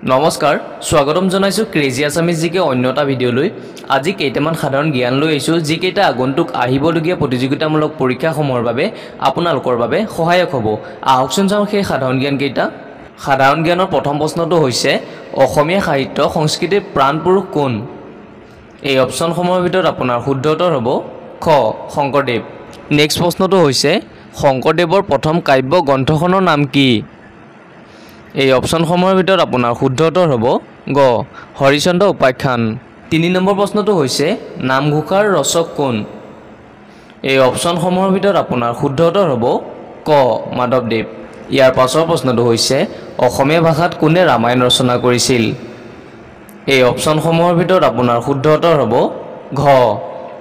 নমস্কাৰ স্বাগতম জনাইছো ক্ৰেজি আছামিজ জিকে অন্যটা ভিডিঅ'লৈ আজি কেইটামান সাধাৰণ জ্ঞান লৈ আহিছো যিকেইটা আগন্তুক আহিবলগীয়া প্ৰতিযোগিতামূলক পৰীক্ষাসমূহৰ বাবে আপোনালোকৰ বাবে সহায়ক হ'ব আহকচোন চাওঁ সেই সাধাৰণ জ্ঞান কেইটা সাধাৰণ জ্ঞানৰ প্ৰথম প্ৰশ্নটো হৈছে অসমীয়া সাহিত্য সংস্কৃতিৰ প্ৰাণপুৰুষ কোন এই অপচনসমূহৰ ভিতৰত আপোনাৰ শুদ্ধ উত্তৰ হ'ব খ শংকৰদেৱ নেক্সট প্ৰশ্নটো হৈছে শংকৰদেৱৰ প্ৰথম কাব্য গ্ৰন্থখনৰ নাম কি এই অপচনসমূহৰ ভিতৰত আপোনাৰ শুদ্ধ উত্তৰ হ'ব গ হৰিচন্দ্ৰ উপাখ্যান 3 নম্বৰ প্ৰশ্নটো হৈছে নামঘোষাৰ ৰচক কোন এই অপচনসমূহৰ ভিতৰত আপোনাৰ শুদ্ধ উত্তৰ হ'ব ক মাধৱদেৱ ইয়াৰ পাছৰ প্ৰশ্নটো হৈছে অসমীয়া ভাষাত কোনে ৰামায়ণ ৰচনা কৰিছিল এই অপচনসমূহৰ ভিতৰত আপোনাৰ শুদ্ধ উত্তৰ হ'ব ঘ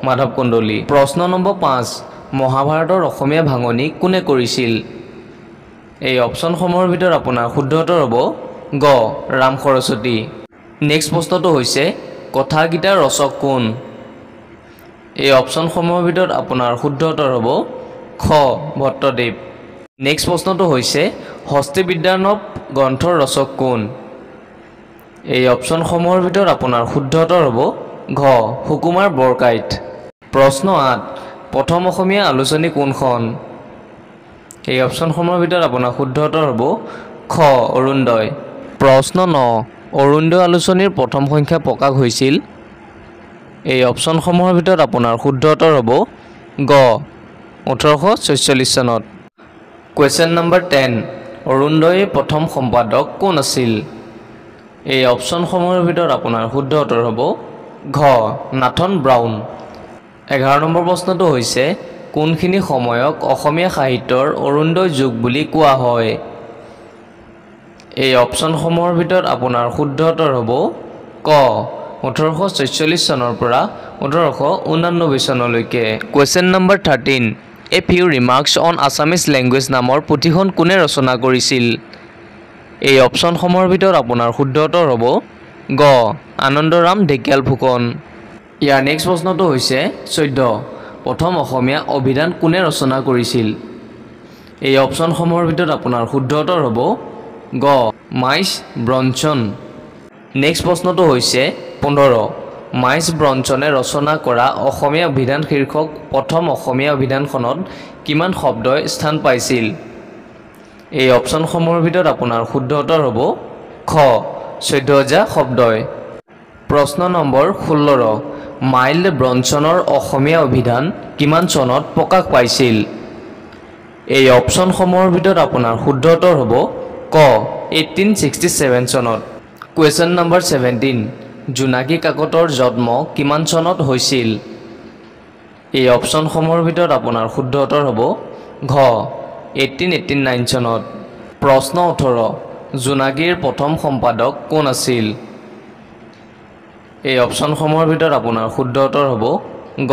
মাধৱ কন্দলী প্ৰশ্ন নম্বৰ 5 মহাভাৰতৰ অসমীয়া ভাঙনি কোনে কৰিছিল এই অপচনসমূহৰ ভিতৰত আপোনাৰ শুদ্ধ উত্তৰ হ'ব গ ৰাম সৰস্বতী নেক্সট প্ৰশ্নটো হৈছে কথা গীতাৰ ৰচক কোন এই অপচনসমূহৰ ভিতৰত আপোনাৰ শুদ্ধ উত্তৰ হ'ব খ ভট্টদেৱ নেক্সট প্ৰশ্নটো হৈছে হস্তি বিদ্যানৱ গ্ৰন্থৰ ৰচক কোন এই অপচনসমূহৰ ভিতৰত আপোনাৰ শুদ্ধ উত্তৰ হ'ব ঘ সুকুমাৰ বৰকাইত প্ৰশ্ন 8 প্ৰথম অসমীয়া আলোচনী কোনখন এই অপচনসমূহৰ ভিতৰত আপোনাৰ শুদ্ধ উত্তৰ হ'ব খ অৰুণোদয় প্ৰশ্ন 9 অৰুণোদয় আলোচনীৰ প্ৰথম সংখ্যা প্ৰকাশ হৈছিল এই অপচনসমূহৰ ভিতৰত আপোনাৰ শুদ্ধ উত্তৰ হ'ব গ 1846 চনত কুৱেশ্যন নম্বৰ 10 অৰুণোদয়ৰ প্ৰথম সম্পাদক কোন আছিল এই অপচনসমূহৰ ভিতৰত আপোনাৰ শুদ্ধ উত্তৰ হ'ব ঘ নাথন ব্ৰাউন 11 নম্বৰ প্ৰশ্নটো হৈছে কোনখিনি সময়ক অসমীয়া সাহিত্যৰ অৰুণোদয় যুগ বুলি কোৱা হয় এই অপচনসমূহৰ ভিতৰত আপোনাৰ শুদ্ধ উত্তৰ হ'ব ক 1846 চনৰ পৰা 1889 চনলৈকে question number 13 a few remarks on Assamese language নামৰ পুথিখন কোনে ৰচনা কৰিছিল এই অপচনসমূহৰ ভিতৰত আপোনাৰ শুদ্ধ উত্তৰ হ'ব গ আনন্দৰাম ঢেকিয়াল ফুকন ইয়াৰ নেক্সট প্ৰশ্নটো হৈছে 14 প্ৰথম অসমীয়া অভিধান কোনে ৰচনা কৰিছিল এই অপচনসমূহৰ ভিতৰত আপোনাৰ শুদ্ধ উত্তৰ হ'ব গ মাইচ ব্ৰনছন নেক্সট প্ৰশ্নটো হৈছে 15 মাইচ ব্ৰনছনে ৰচনা কৰা অসমীয়া অভিধান শীৰ্ষক প্ৰথম অসমীয়া অভিধানখনত কিমান শব্দই স্থান পাইছিল এই অপচনসমূহৰ ভিতৰত আপোনাৰ শুদ্ধ উত্তৰ হ'ব খ 14000 শব্দই প্ৰশ্ন নম্বৰ 16 মাইল্ড ব্ৰনছনৰ অসমীয়া অভিধান কিমান চনত প্ৰকাশ পাইছিল এই অপচনসমূহৰ ভিতৰত আপোনাৰ শুদ্ধ উত্তৰ হ'ব ক 1867 চনত কুৱেশ্যন নম্বৰ 17 জোনাকী কাকতৰ জন্ম কিমান চনত হৈছিল এই অপচনসমূহৰ ভিতৰত আপোনাৰ শুদ্ধ উত্তৰ হ'ব ঘ 1889 চনত প্ৰশ্ন 18 জোনাকীৰ প্ৰথম সম্পাদক কোন আছিল এই অপচনসমূহৰ ভিতৰত আপোনাৰ শুদ্ধ উত্তৰ হ'ব গ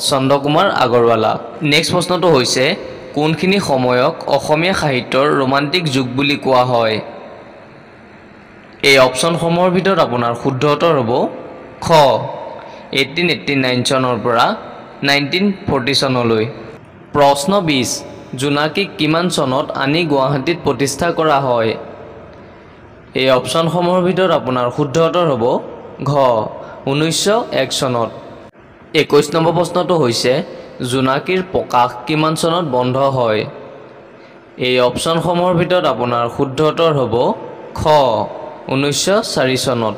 চন্দ্ৰকুমাৰ আগৰৱালা নেক্সট প্ৰশ্নটো হৈছে কোনখিনি সময়ক অসমীয়া সাহিত্যৰ ৰোমান্টিক যুগ বুলি কোৱা হয় এই অপচনসমূহৰ ভিতৰত আপোনাৰ শুদ্ধ উত্তৰ হ'ব খ 1889 চনৰ পৰা 1940 চনলৈ প্ৰশ্ন 20 জোনাকীক কিমান চনত আনি গুৱাহাটীত প্ৰতিষ্ঠা কৰা হয় এই অপচনসমূহৰ ভিতৰত আপোনাৰ শুদ্ধ উত্তৰ হ'ব ঘ 1901 চনত 21 নম্বৰ প্ৰশ্নটো হৈছে জোনাকীৰ প্ৰকাশ কিমান চনত বন্ধ হয় এই অপচনসমূহৰ ভিতৰত আপোনাৰ শুদ্ধ উত্তৰ হ'ব খ 1904 চনত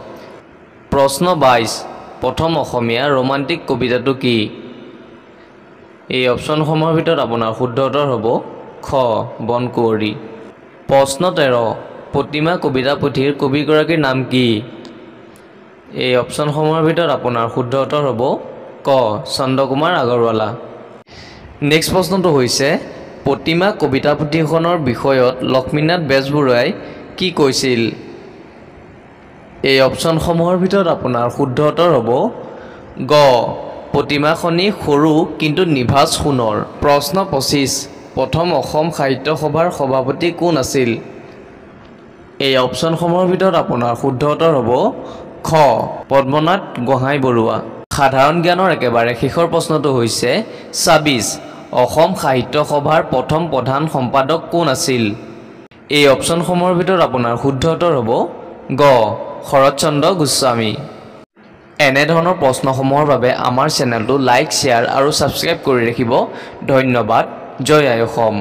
প্ৰশ্ন 22 প্ৰথম অসমীয়া ৰোমান্টিক কবিতাটো কি এই অপচনসমূহৰ ভিতৰত আপোনাৰ শুদ্ধ উত্তৰ হ'ব খ বনকুঁৱৰী প্ৰশ্ন 13 প্ৰতিমা কবিতা পুথিৰ কবিগৰাকীৰ নাম কি এই অপচনসমূহৰ ভিতৰত আপোনাৰ শুদ্ধ উত্তৰ হ'ব ক চন্দ্ৰকুমাৰ আগৰৱালা নেক্সট প্ৰশ্নটো হৈছে প্ৰতিমা কবিতা পুথিখনৰ বিষয়ত লক্ষ্মীনাথ বেজবৰুৱাই কি কৈছিল এই অপচনসমূহৰ ভিতৰত আপোনাৰ শুদ্ধ উত্তৰ হ'ব গ প্ৰতিমাখনি সৰু কিন্তু নিভাঁজ সোণৰ প্ৰশ্ন 25 প্ৰথম অসম সাহিত্য সভাৰ সভাপতি কোন আছিল এই অপচনসমূহৰ ভিতৰত আপোনাৰ শুদ্ধ উত্তৰ হ'ব খ পদ্মনাথ গোহাঁই বৰুৱা সাধাৰণ জ্ঞানৰ একেবাৰে শেষৰ প্ৰশ্নটো হৈছে 26 অসম সাহিত্য সভাৰ প্ৰথম প্ৰধান সম্পাদক কোন আছিল এই অপচনসমূহৰ ভিতৰত আপোনাৰ শুদ্ধ উত্তৰ হ'ব খ গ শৰৎচন্দ্ৰ গোস্বামী এনেধৰণৰ প্ৰশ্নসমূহৰ বাবে আমাৰ চেনেলটো লাইক শ্বেয়াৰ আৰু ছাবস্ক্ৰাইব কৰি ৰাখিব ধন্যবাদ জয় আই অসম